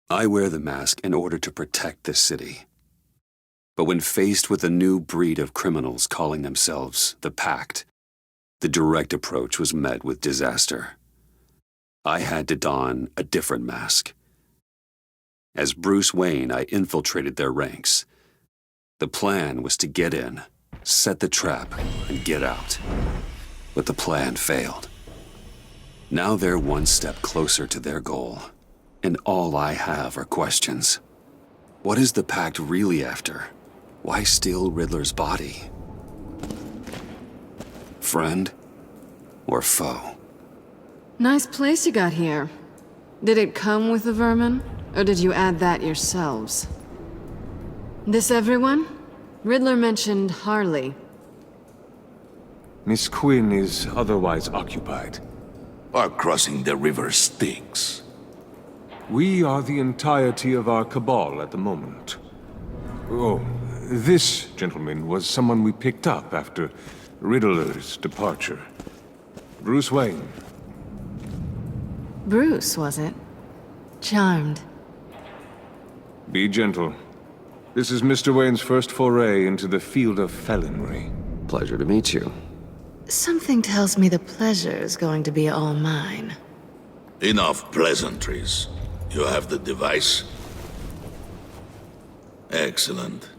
I wear the mask in order to protect this city. But when faced with a new breed of criminals calling themselves the Pact, the direct approach was met with disaster. I had to don a different mask. As Bruce Wayne, I infiltrated their ranks. The plan was to get in, set the trap, and get out. But the plan failed. Now they're one step closer to their goal, and all I have are questions. What is the Pact really after? Why steal Riddler's body? Friend or foe? Nice place you got here. Did it come with the vermin, or did you add that yourselves? This everyone? Riddler mentioned Harley. Miss Quinn is otherwise occupied. Our crossing the river Styx. We are the entirety of our cabal at the moment. Oh, this gentleman was someone we picked up after Riddler's departure. Bruce Wayne. Bruce, was it? Charmed. Be gentle. This is Mr. Wayne's first foray into the field of felonry. Pleasure to meet you. Something tells me the pleasure is going to be all mine. Enough pleasantries. You have the device? Excellent.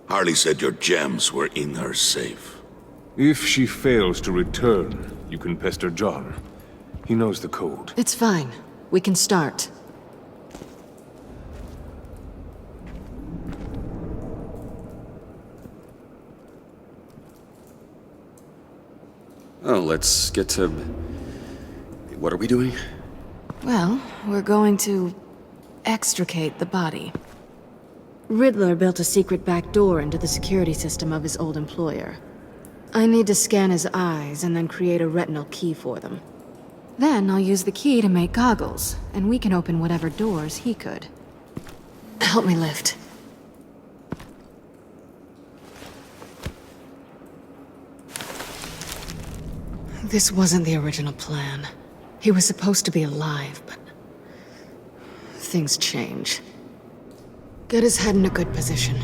Harley said your gems were in her safe. If she fails to return, you can pester John. He knows the code. It's fine. We can start. Oh, let's get to... What are we doing? Well, we're going to extricate the body. Riddler built a secret back door into the security system of his old employer. I need to scan his eyes and then create a retinal key for them. Then I'll use the key to make goggles, and we can open whatever doors he could. Help me lift. This wasn't the original plan. He was supposed to be alive, but... things change. Get his head in a good position.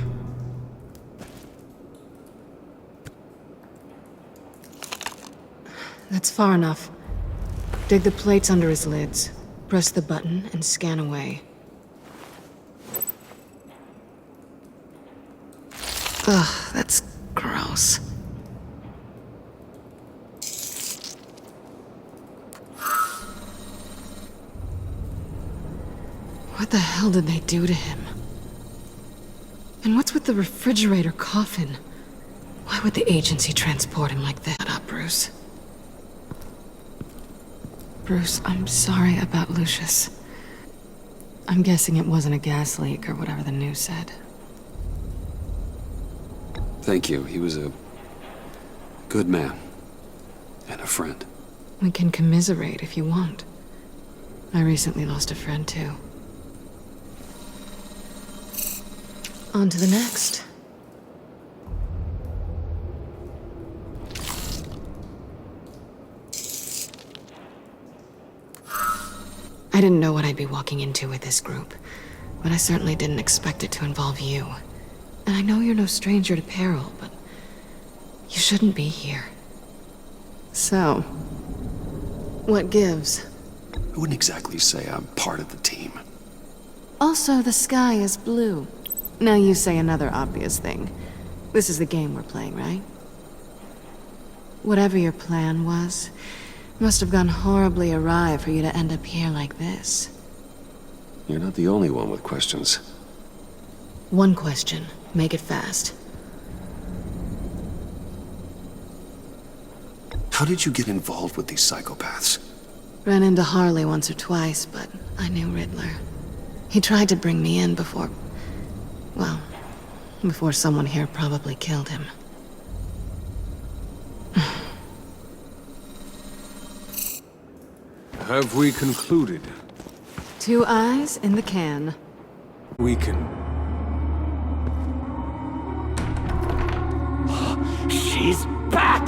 That's far enough. Dig the plates under his lids. Press the button and scan away. Ugh, that's gross. What the hell did they do to him? And what's with the refrigerator coffin? Why would the agency transport him like that? Bruce. Bruce, I'm sorry about Lucius. I'm guessing it wasn't a gas leak or whatever the news said. Thank you. He was a good man. And a friend. We can commiserate if you want. I recently lost a friend too. On to the next. I didn't know what I'd be walking into with this group, but I certainly didn't expect it to involve you. And I know you're no stranger to peril, but you shouldn't be here. So, what gives? I wouldn't exactly say I'm part of the team. Also, the sky is blue. Now you say another obvious thing. This is the game we're playing, right? Whatever your plan was, must have gone horribly awry for you to end up here like this. You're not the only one with questions. One question. Make it fast. How did you get involved with these psychopaths? Ran into Harley once or twice, but I knew Riddler. He tried to bring me in before... well, before someone here probably killed him. Have we concluded? 2 eyes in the can. We can... She's back!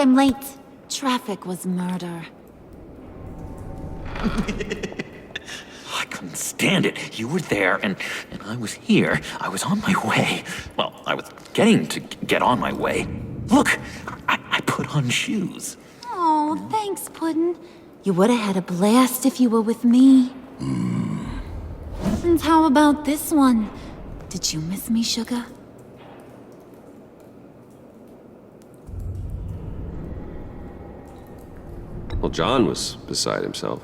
I'm late. Traffic was murder. I couldn't stand it. You were there, and I was here. I was on my way. Well, I was getting to get on my way. Look, I put on shoes. Oh, thanks, Puddin'. You would have had a blast if you were with me. And how about this one? Did you miss me, sugar? Well, John was beside himself.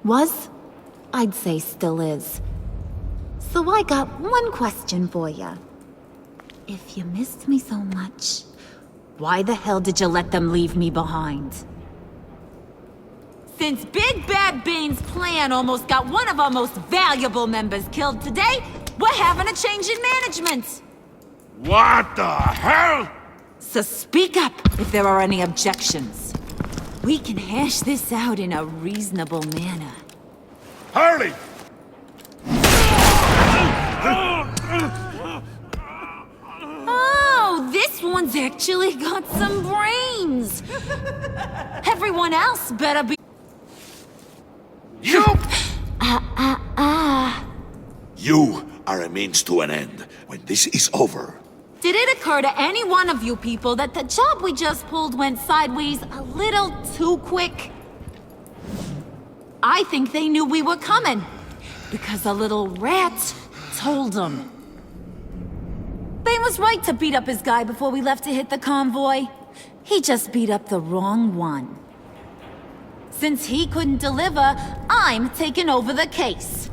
Was? I'd say still is. So I got one question for you. If you missed me so much, why the hell did you let them leave me behind? Since Big Bad Bane's plan almost got one of our most valuable members killed today, we're having a change in management. What the hell? So speak up if there are any objections. We can hash this out in a reasonable manner. Harley! Oh, this one's actually got some brains. Everyone else better be... You! You are a means to an end. When this is over, Did it occur to any one of you people that the job we just pulled went sideways a little too quick? I think they knew we were coming, because a little rat told them. Bane was right to beat up his guy before we left to hit the convoy. He just beat up the wrong one. Since he couldn't deliver, I'm taking over the case.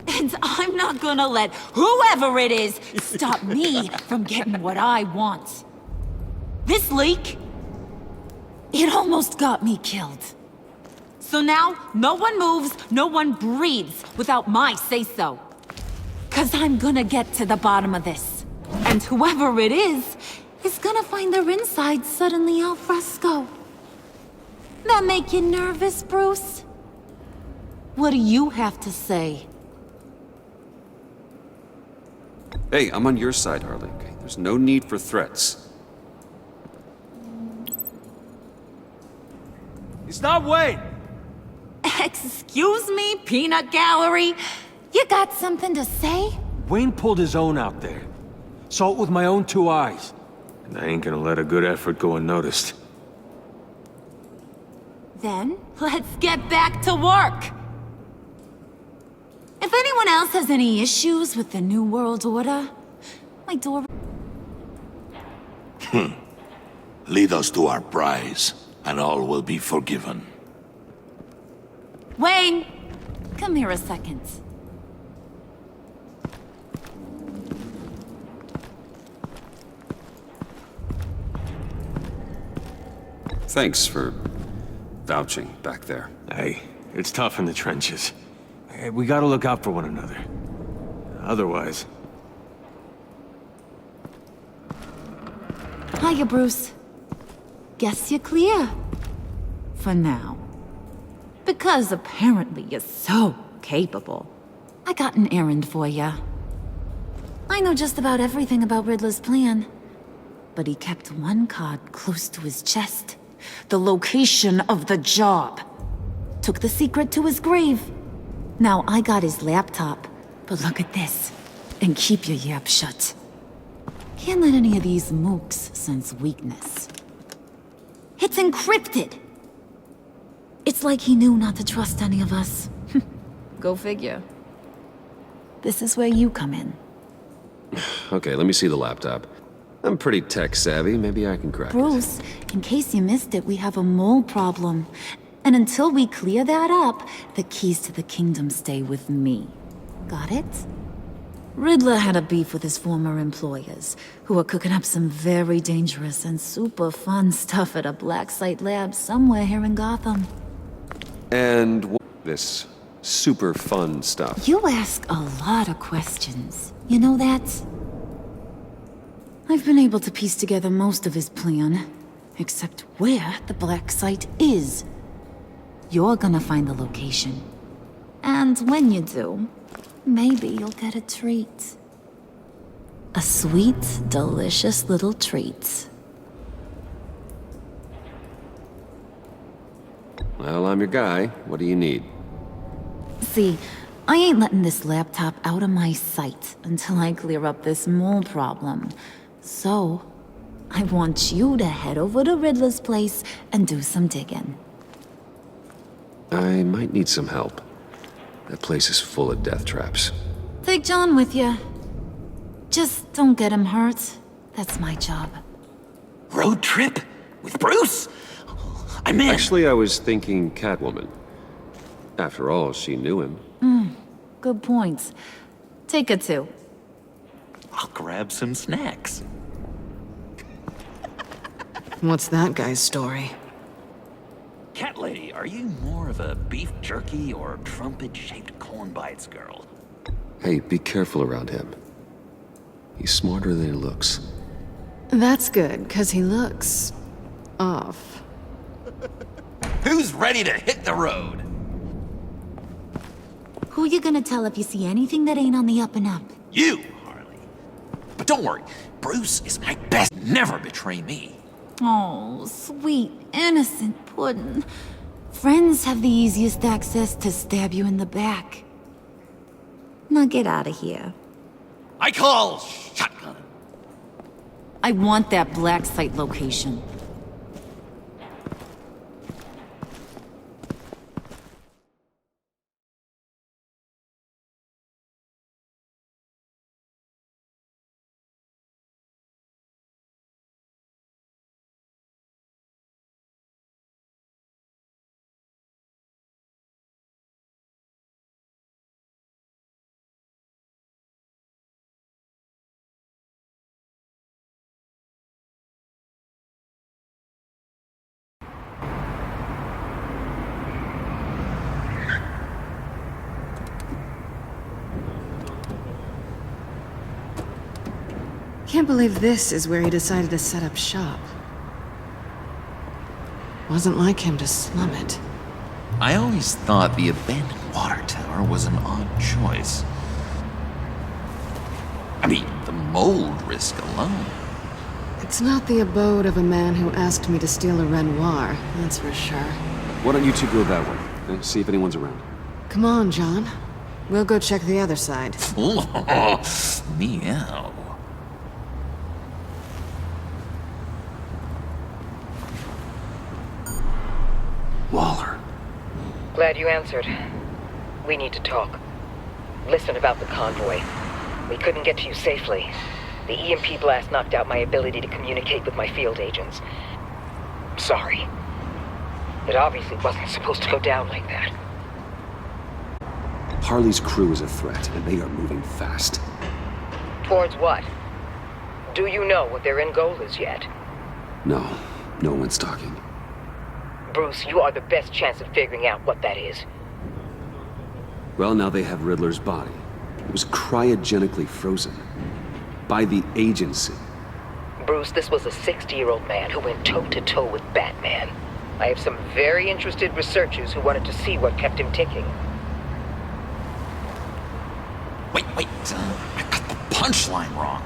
And I'm not gonna let whoever it is stop me from getting what I want. This leak, it almost got me killed. So now, no one moves, no one breathes without my say-so. 'Cause I'm gonna get to the bottom of this. And whoever it is gonna find their insides suddenly al fresco. That make you nervous, Bruce? What do you have to say? Hey, I'm on your side, Harley. Okay? There's no need for threats. Stop, wait! Excuse me, peanut gallery? You got something to say? Wayne pulled his own out there. Saw it with my own two eyes. And I ain't gonna let a good effort go unnoticed. Then, let's get back to work. If anyone else has any issues with the New World Order, my door... lead us to our prize, and all will be forgiven. Wayne, come here a second. Thanks for vouching back there. Hey, it's tough in the trenches. Hey, we gotta look out for one another. Otherwise... Hiya, Bruce. Guess you're clear. For now. Because apparently you're so capable. I got an errand for you. I know just about everything about Riddler's plan. But he kept one card close to his chest. The location of the job. Took the secret to his grave. Now I got his laptop. But look at this. And keep your yap shut. Can't let any of these mooks sense weakness. It's encrypted! It's like he knew not to trust any of us. Go figure. This is where you come in. Okay, let me see the laptop. I'm pretty tech savvy. Maybe I can crack it. Bruce, in case you missed it, we have a mole problem. And until we clear that up, the keys to the kingdom stay with me. Got it? Riddler had a beef with his former employers, who are cooking up some very dangerous and super fun stuff at a black site lab somewhere here in Gotham. And this super fun stuff. You ask a lot of questions. You know that? I've been able to piece together most of his plan, except where the black site is. You're gonna find the location. And when you do, maybe you'll get a treat. A sweet, delicious little treat. Well, I'm your guy. What do you need? See, I ain't letting this laptop out of my sight until I clear up this mole problem. So, I want you to head over to Riddler's place and do some digging. I might need some help. That place is full of death traps. Take John with you. Just don't get him hurt. That's my job. Road trip? With Bruce? I'm in. Actually, I was thinking Catwoman. After all, she knew him. Good points. Take her too. I'll grab some snacks. What's that guy's story? Cat lady, are you more of a beef jerky or trumpet-shaped corn bites girl? Hey, be careful around him. He's smarter than he looks. That's good, 'cause he looks... off. Who's ready to hit the road? Who you gonna tell if you see anything that ain't on the up and up? You, Harley. But don't worry, Bruce is my best. Never betray me. Oh, sweet, innocent puddin'. Friends have the easiest access to stab you in the back. Now get out of here. I call shotgun. I want that black site location. Can't believe this is where he decided to set up shop. Wasn't like him to slum it. I always thought the abandoned water tower was an odd choice. I mean, the mold risk alone. It's not the abode of a man who asked me to steal a Renoir, that's for sure. Why don't you two go that way, and see if anyone's around? Come on, John. We'll go check the other side. Meow. Waller. Glad you answered. We need to talk. Listen about the convoy. We couldn't get to you safely. The EMP blast knocked out my ability to communicate with my field agents. Sorry. It obviously wasn't supposed to go down like that. Harley's crew is a threat, and they are moving fast. Towards what? Do you know what their end goal is yet? No, no one's talking. Bruce, you are the best chance of figuring out what that is. Well, now they have Riddler's body. It was cryogenically frozen. By the agency. Bruce, this was a 60-year-old man who went toe-to-toe with Batman. I have some very interested researchers who wanted to see what kept him ticking. Wait, I got the punchline wrong.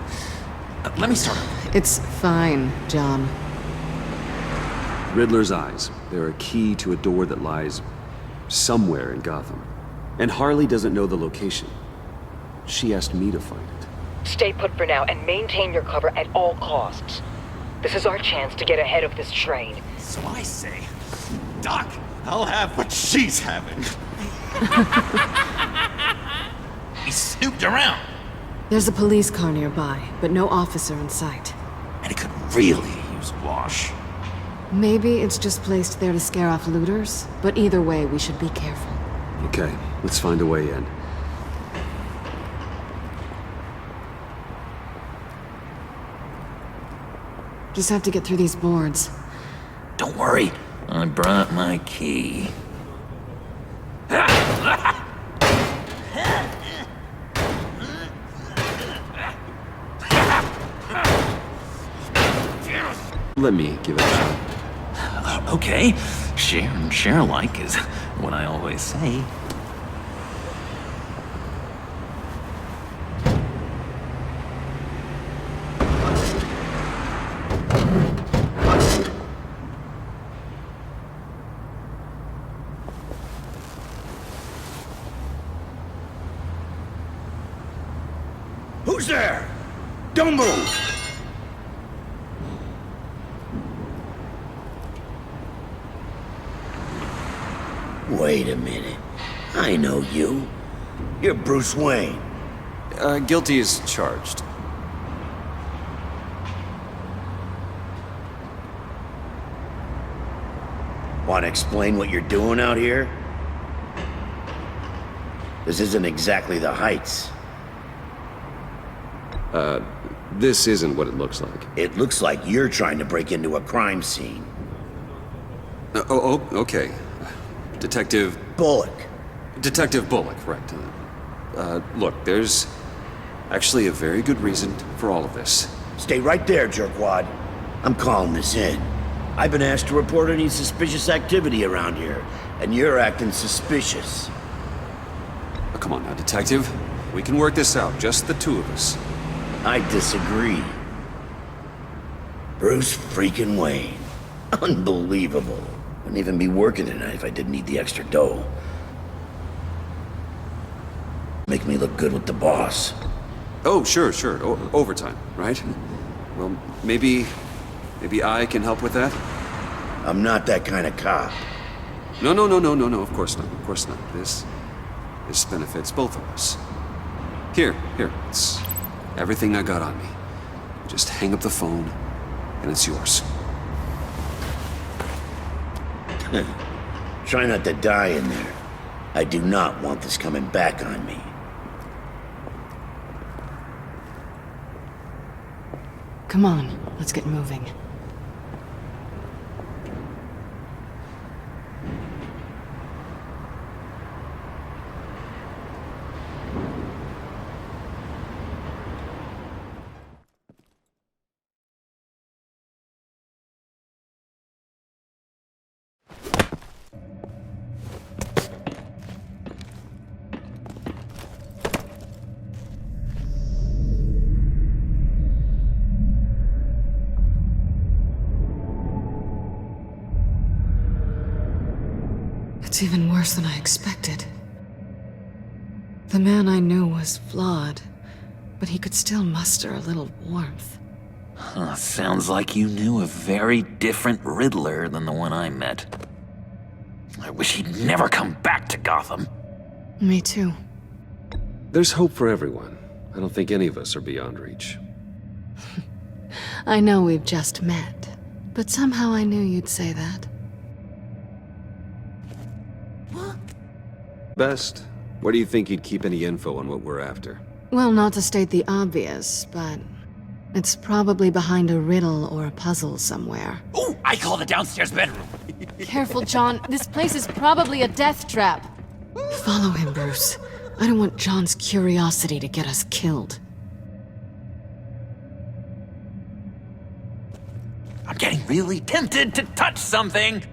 Let me start over. It's fine, John. Riddler's eyes. They're a key to a door that lies somewhere in Gotham. And Harley doesn't know the location. She asked me to find it. Stay put for now and maintain your cover at all costs. This is our chance to get ahead of this train. So I say, Doc, I'll have what she's having. He snooped around. There's a police car nearby, but no officer in sight. And it could really use a wash. Maybe it's just placed there to scare off looters, but either way, we should be careful. Okay, let's find a way in. Just have to get through these boards. Don't worry, I brought my key. Let me give it a shot. Okay, share and share alike is what I always say. Who's there? Don't move! Wait a minute. I know you. You're Bruce Wayne. Guilty as charged. Want to explain what you're doing out here? This isn't exactly the Heights. This isn't what it looks like. It looks like you're trying to break into a crime scene. Okay. Detective Bullock. Bullock, right. Look, there's actually a very good reason for all of this. Stay right there, jerkwad. I'm calling this in. I've been asked to report any suspicious activity around here, and you're acting suspicious. Oh, come on now, Detective. We can work this out, just the two of us. I disagree. Bruce freaking Wayne. Unbelievable. Wouldn't even be working tonight if I didn't need the extra dough. Make me look good with the boss. Oh, sure. Overtime, right? Well, maybe I can help with that? I'm not that kind of cop. No, of course not. This benefits both of us. Here, it's everything I got on me. Just hang up the phone, and it's yours. Try not to die in there. I do not want this coming back on me. Come on, let's get moving. It's even worse than I expected. The man I knew was flawed, but he could still muster a little warmth. Sounds like you knew a very different Riddler than the one I met. I wish he'd never come back to Gotham. Me too. There's hope for everyone. I don't think any of us are beyond reach. I know we've just met, but somehow I knew you'd say that. Best, where do you think he'd keep any info on what we're after? Well, not to state the obvious, but it's probably behind a riddle or a puzzle somewhere. Ooh, I call the downstairs bedroom. Careful, John. This place is probably a death trap. Follow him, Bruce. I don't want John's curiosity to get us killed. I'm getting really tempted to touch something.